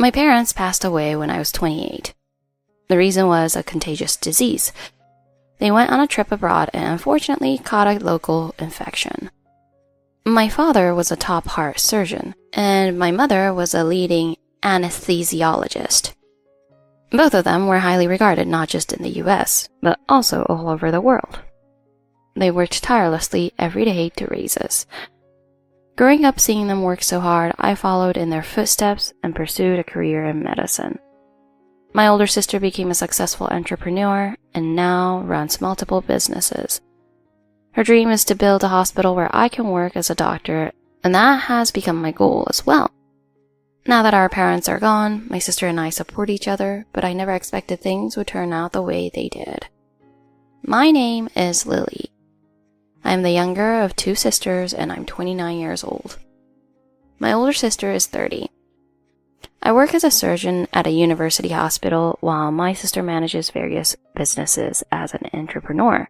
My parents passed away when I was 28. The reason was a contagious disease. They went on a trip abroad and unfortunately caught a local infection. My father was a top heart surgeon, and my mother was a leading anesthesiologist. Both of them were highly regarded not just in the US, but also all over the world. They worked tirelessly every day to raise us. Growing up seeing them work so hard, I followed in their footsteps and pursued a career in medicine. My older sister became a successful entrepreneur and now runs multiple businesses. Her dream is to build a hospital where I can work as a doctor, and that has become my goal as well. Now that our parents are gone, my sister and I support each other, but I never expected things would turn out the way they did. My name is Lily. I am the younger of two sisters, and I'm 29 years old. My older sister is 30. I work as a surgeon at a university hospital while my sister manages various businesses as an entrepreneur.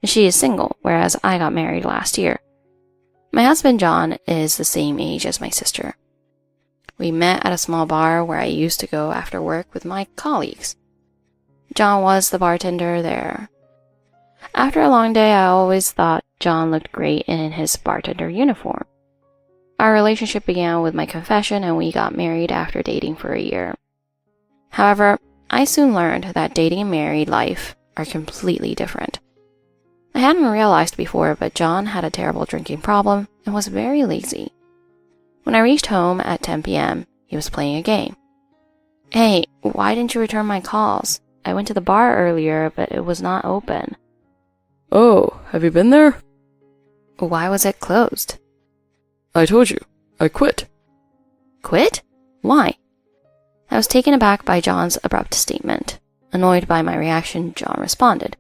She is single, whereas I got married last year. My husband John is the same age as my sister. We met at a small bar where I used to go after work with my colleagues. John was the bartender there. After a long day, I always thought John looked great in his bartender uniform. Our relationship began with my confession, and we got married after dating for a year. However, I soon learned that dating and married life are completely different. I hadn't realized before, but John had a terrible drinking problem and was very lazy. When I reached home at 10 p.m., he was playing a game. "Hey, why didn't you return my calls? I went to the bar earlier, but it was not open." "Oh, have you been there?" "Why was it closed?" "I told you, I quit." "Quit? Why?" I was taken aback by John's abrupt statement. Annoyed by my reaction, John responded,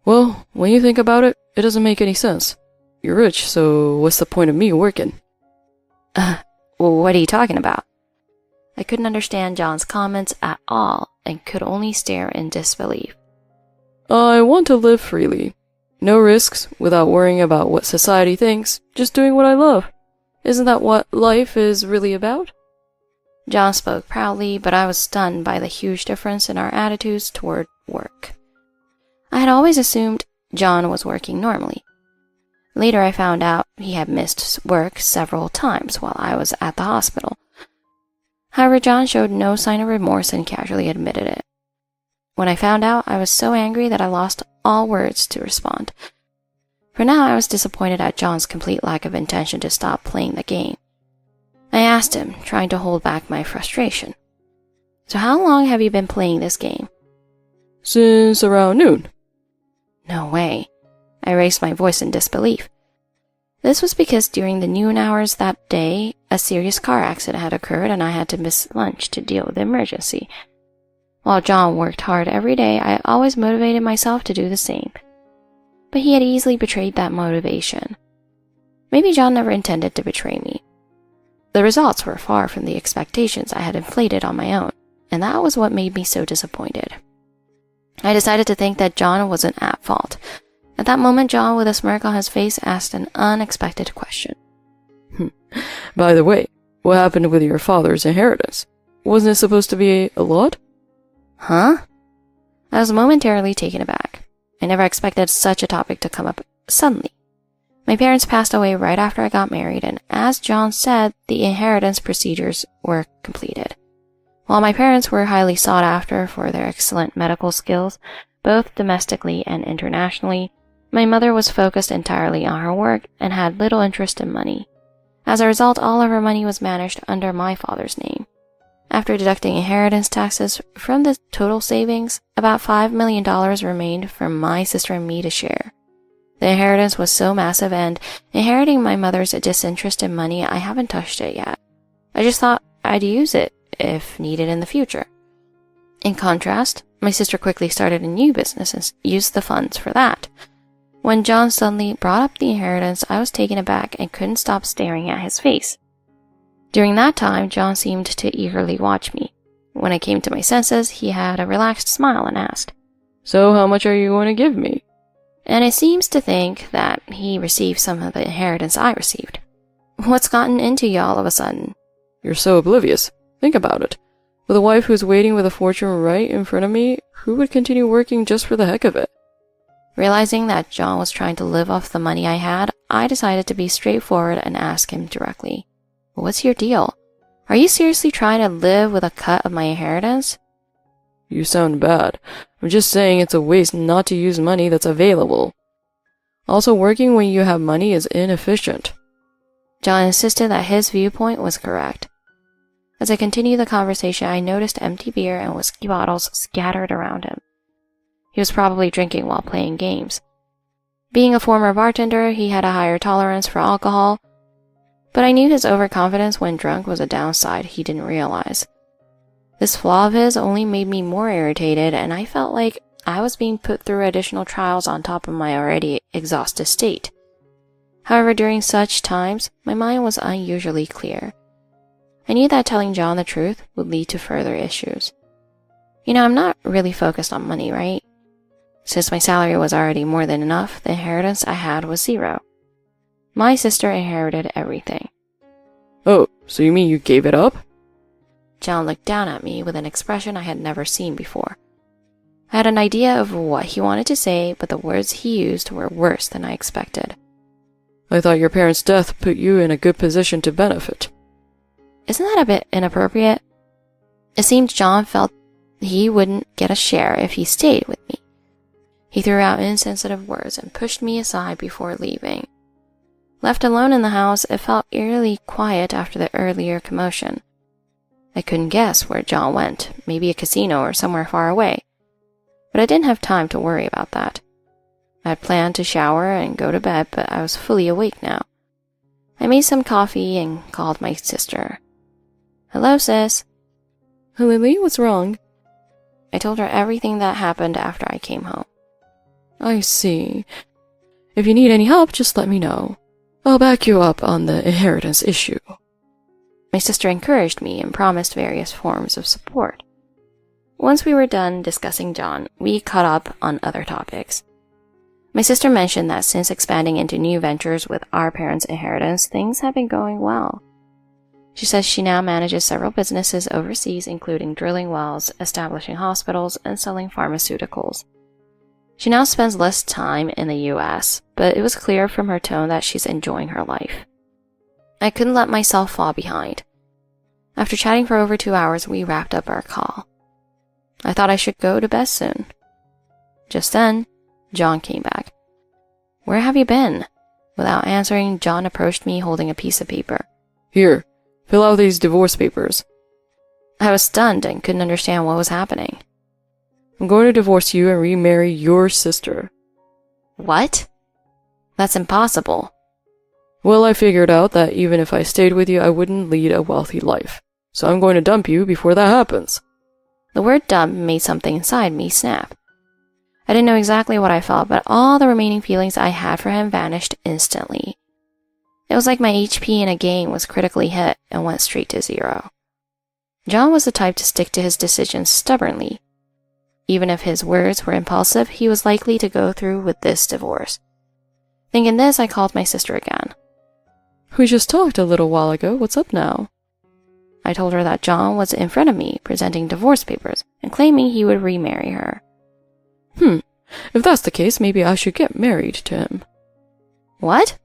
"Well, when you think about it, it doesn't make any sense. You're rich, so what's the point of me working?" What are you talking about?" I couldn't understand John's comments at all and could only stare in disbelief. "I want to live freely. No risks, without worrying about what society thinks, just doing what I love. Isn't that what life is really about?" John spoke proudly, but I was stunned by the huge difference in our attitudes toward work. I had always assumed John was working normally. Later I found out he had missed work several times while I was at the hospital. However, John showed no sign of remorse and casually admitted it. When I found out, I was so angry that I lost all words to respond. For now, I was disappointed at John's complete lack of intention to stop playing the game. I asked him, trying to hold back my frustration. "So how long have you been playing this game?" "Since around noon." "No way." I raised my voice in disbelief. This was because during the noon hours that day, a serious car accident had occurred and I had to miss lunch to deal with the emergency. While John worked hard every day, I always motivated myself to do the same. But he had easily betrayed that motivation. Maybe John never intended to betray me. The results were far from the expectations I had inflated on my own, and that was what made me so disappointed. I decided to think that John wasn't at fault. At that moment, John, with a smirk on his face, asked an unexpected question. "By the way, what happened with your father's inheritance? Wasn't it supposed to be a lot?" "Huh?" I was momentarily taken aback. I never expected such a topic to come up suddenly. My parents passed away right after I got married, and as John said, the inheritance procedures were completed. While my parents were highly sought after for their excellent medical skills, both domestically and internationally, my mother was focused entirely on her work and had little interest in money. As a result, all of her money was managed under my father's name. After deducting inheritance taxes from the total savings, about $5 million remained for my sister and me to share. The inheritance was so massive, and inheriting my mother's disinterest in money, I haven't touched it yet. I just thought I'd use it if needed in the future. In contrast, my sister quickly started a new business and used the funds for that. When John suddenly brought up the inheritance, I was taken aback and couldn't stop staring at his face. During that time, John seemed to eagerly watch me. When I came to my senses, he had a relaxed smile and asked, "So how much are you going to give me?" And it seems to think that he received some of the inheritance I received. "What's gotten into you all of a sudden?" "You're so oblivious. Think about it. With a wife who's waiting with a fortune right in front of me, who would continue working just for the heck of it? Realizing that John was trying to live off the money I had, I decided to be straightforward and ask him directly, "What's your deal? Are you seriously trying to live with a cut of my inheritance?" You sound bad. I'm just saying it's a waste not to use money that's available. Also, working when you have money is inefficient. John insisted that his viewpoint was correct. As I continued the conversation, I noticed empty beer and whiskey bottles scattered around him. He was probably drinking while playing games. Being a former bartender, he had a higher tolerance for alcohol, but I knew his overconfidence when drunk was a downside he didn't realize. This flaw of his only made me more irritated, and I felt like I was being put through additional trials on top of my already exhausted state. However, during such times, my mind was unusually clear. I knew that telling John the truth would lead to further issues. I'm not really focused on money, right? Since my salary was already more than enough, the inheritance I had was zero. My sister inherited everything. Oh, so you mean you gave it up? John looked down at me with an expression I had never seen before. I had an idea of what he wanted to say, but the words he used were worse than I expected. I thought your parents' death put you in a good position to benefit. Isn't that a bit inappropriate? It seemed John felt he wouldn't get a share if he stayed with me. He threw out insensitive words and pushed me aside before leaving. Left alone in the house, it felt eerily quiet after the earlier commotion. I couldn't guess where John went, maybe a casino or somewhere far away. But I didn't have time to worry about that. I had planned to shower and go to bed, but I was fully awake now. I made some coffee and called my sister. "Hello, sis." Lily, what's wrong? I told her everything that happened after I came home. I see. If you need any help, just let me know. I'll back you up on the inheritance issue. My sister encouraged me and promised various forms of support. Once we were done discussing John, we caught up on other topics. My sister mentioned that since expanding into new ventures with our parents' inheritance, things have been going well. She says she now manages several businesses overseas, including drilling wells, establishing hospitals, and selling pharmaceuticals. She now spends less time in the US, but it was clear from her tone that she's enjoying her life. I couldn't let myself fall behind. After chatting for over 2 hours, we wrapped up our call. I thought I should go to bed soon. Just then, John came back. "Where have you been?" Without answering, John approached me holding a piece of paper. Here, fill out these divorce papers. I was stunned and couldn't understand what was happening. I'm going to divorce you and remarry your sister. What? That's impossible. Well, I figured out that even if I stayed with you, I wouldn't lead a wealthy life. So I'm going to dump you before that happens. The word dump made something inside me snap. I didn't know exactly what I felt, but all the remaining feelings I had for him vanished instantly. It was like my HP in a game was critically hit and went straight to zero. John was the type to stick to his decisions stubbornly. Even if his words were impulsive, he was likely to go through with this divorce. Thinking this, I called my sister again. We just talked a little while ago. What's up now? I told her that John was in front of me, presenting divorce papers, and claiming he would remarry her. If that's the case, maybe I should get married to him. What?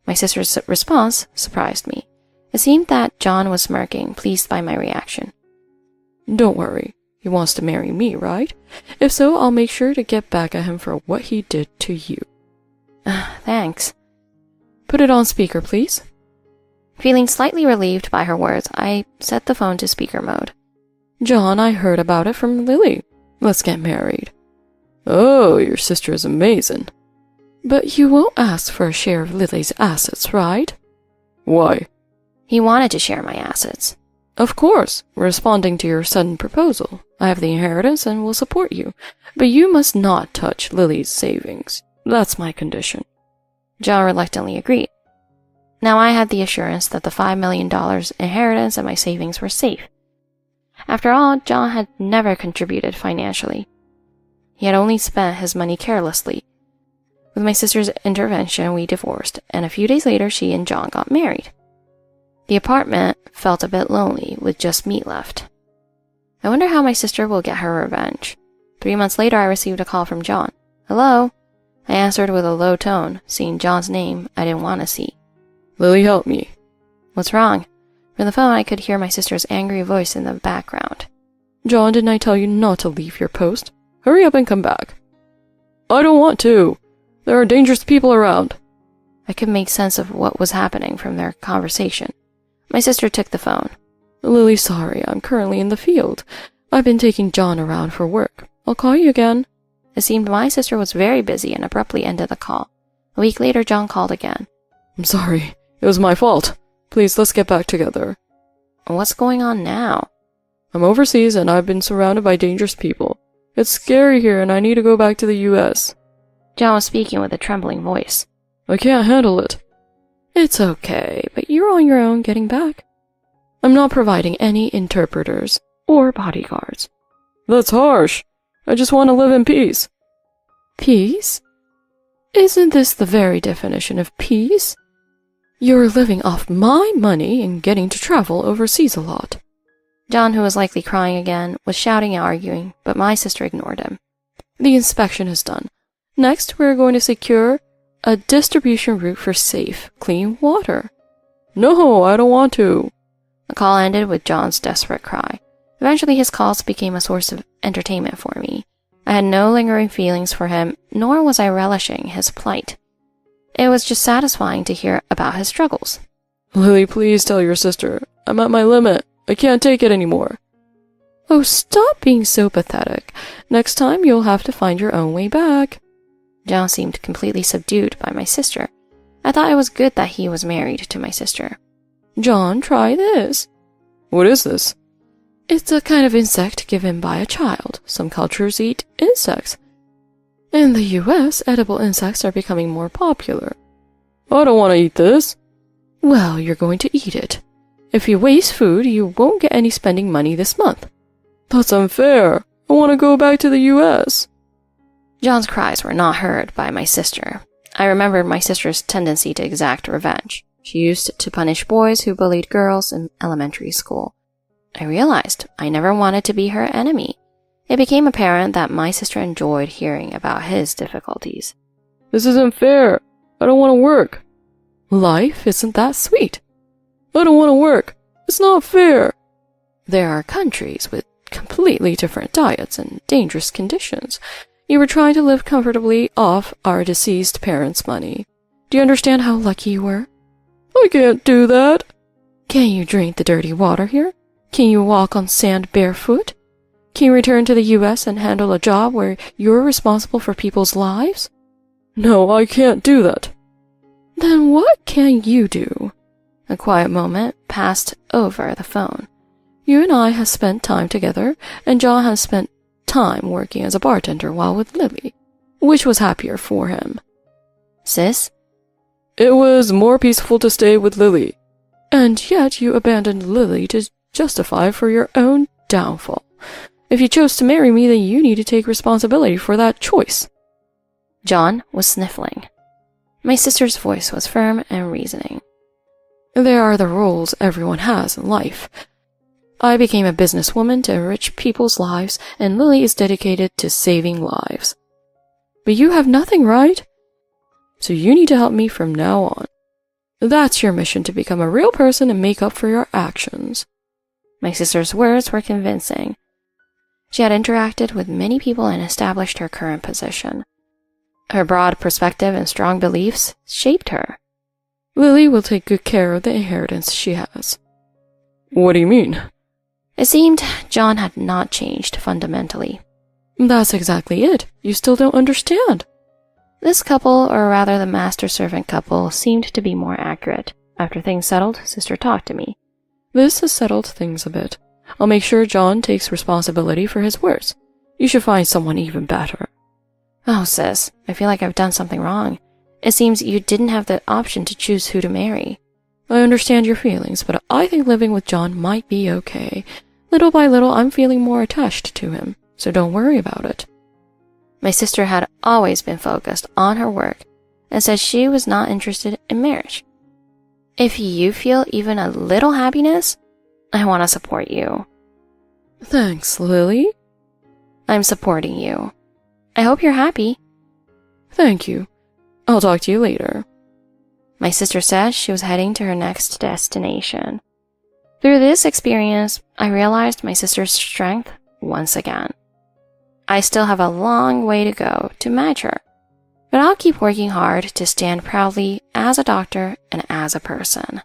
My sister's response surprised me. It seemed that John was smirking, pleased by my reaction. Don't worry. He wants to marry me, right? If so, I'll make sure to get back at him for what he did to you. Thanks. Put it on speaker, please. Feeling slightly relieved by her words, I set the phone to speaker mode. John, I heard about it from Lily. Let's get married. Oh, your sister is amazing. But you won't ask for a share of Lily's assets, right? Why? He wanted to share my assets. Of course, responding to your sudden proposal. I have the inheritance and will support you, but you must not touch Lily's savings. That's my condition. John reluctantly agreed. Now I had the assurance that the $5 million inheritance and my savings were safe. After all, John had never contributed financially. He had only spent his money carelessly. With my sister's intervention, we divorced, and a few days later, she and John got married. The apartment felt a bit lonely with just me left. I wonder how my sister will get her revenge. 3 months later, I received a call from John. Hello? I answered with a low tone, seeing John's name I didn't want to see. Lily, help me. What's wrong? From the phone, I could hear my sister's angry voice in the background. John, didn't I tell you not to leave your post? Hurry up and come back. I don't want to. There are dangerous people around. I could make sense of what was happening from their conversation. My sister took the phone. Lily, sorry, I'm currently in the field. I've been taking John around for work. I'll call you again. It seemed my sister was very busy and abruptly ended the call. A week later, John called again. I'm sorry. It was my fault. Please, let's get back together. What's going on now? I'm overseas and I've been surrounded by dangerous people. It's scary here and I need to go back to the US. John was speaking with a trembling voice. I can't handle it. It's okay, but you're on your own getting back. I'm not providing any interpreters or bodyguards. That's harsh. I just want to live in peace. Peace? Isn't this the very definition of peace? You're living off my money and getting to travel overseas a lot. John, who was likely crying again, was shouting and arguing, but my sister ignored him. The inspection is done. Next, we're going to secure a distribution route for safe, clean water. No, I don't want to. The call ended with John's desperate cry. Eventually, his calls became a source of entertainment for me. I had no lingering feelings for him, nor was I relishing his plight. It was just satisfying to hear about his struggles. Lily, please tell your sister. I'm at my limit. I can't take it anymore. Oh, stop being so pathetic. Next time, you'll have to find your own way back. John seemed completely subdued by my sister. I thought it was good that he was married to my sister. John, try this. What is this? It's a kind of insect given by a child. Some cultures eat insects. In the US, edible insects are becoming more popular. I don't want to eat this. Well, you're going to eat it. If you waste food, you won't get any spending money this month. That's unfair. I want to go back to the US. John's cries were not heard by my sister. I remembered my sister's tendency to exact revenge. She used to punish boys who bullied girls in elementary school. I realized I never wanted to be her enemy. It became apparent that my sister enjoyed hearing about his difficulties. This isn't fair. I don't want to work. Life isn't that sweet. I don't want to work. It's not fair. There are countries with completely different diets and dangerous conditions. You were trying to live comfortably off our deceased parents' money. Do you understand how lucky you were? I can't do that. Can you drink the dirty water here? Can you walk on sand barefoot? Can you return to the US and handle a job where you're responsible for people's lives? No, I can't do that. Then what can you do? A quiet moment passed over the phone. You and I have spent time together, and John has spent time working as a bartender while with Lily. Which was happier for him? Sis? It was more peaceful to stay with Lily. And yet you abandoned Lily to justify for your own downfall. If you chose to marry me, then you need to take responsibility for that choice. John was sniffling. My sister's voice was firm and reasoning. There are the roles everyone has in life. I became a businesswoman to enrich people's lives, and Lily is dedicated to saving lives. But you have nothing, right? So you need to help me from now on. That's your mission, to become a real person and make up for your actions. My sister's words were convincing. She had interacted with many people and established her current position. Her broad perspective and strong beliefs shaped her. Lily will take good care of the inheritance she has. What do you mean? It seemed John had not changed fundamentally. That's exactly it. You still don't understand. This couple, or rather the master-servant couple, seemed to be more accurate. After things settled, Sister talked to me. This has settled things a bit. I'll make sure John takes responsibility for his words. You should find someone even better. Oh, sis, I feel like I've done something wrong. It seems you didn't have the option to choose who to marry. I understand your feelings, but I think living with John might be okay. Little by little, I'm feeling more attached to him, so don't worry about it. My sister had always been focused on her work and said she was not interested in marriage. If you feel even a little happiness, I want to support you. Thanks, Lily. I'm supporting you. I hope you're happy. Thank you. I'll talk to you later. My sister said she was heading to her next destination. Through this experience, I realized my sister's strength once again. I still have a long way to go to match her, but I'll keep working hard to stand proudly as a doctor and as a person.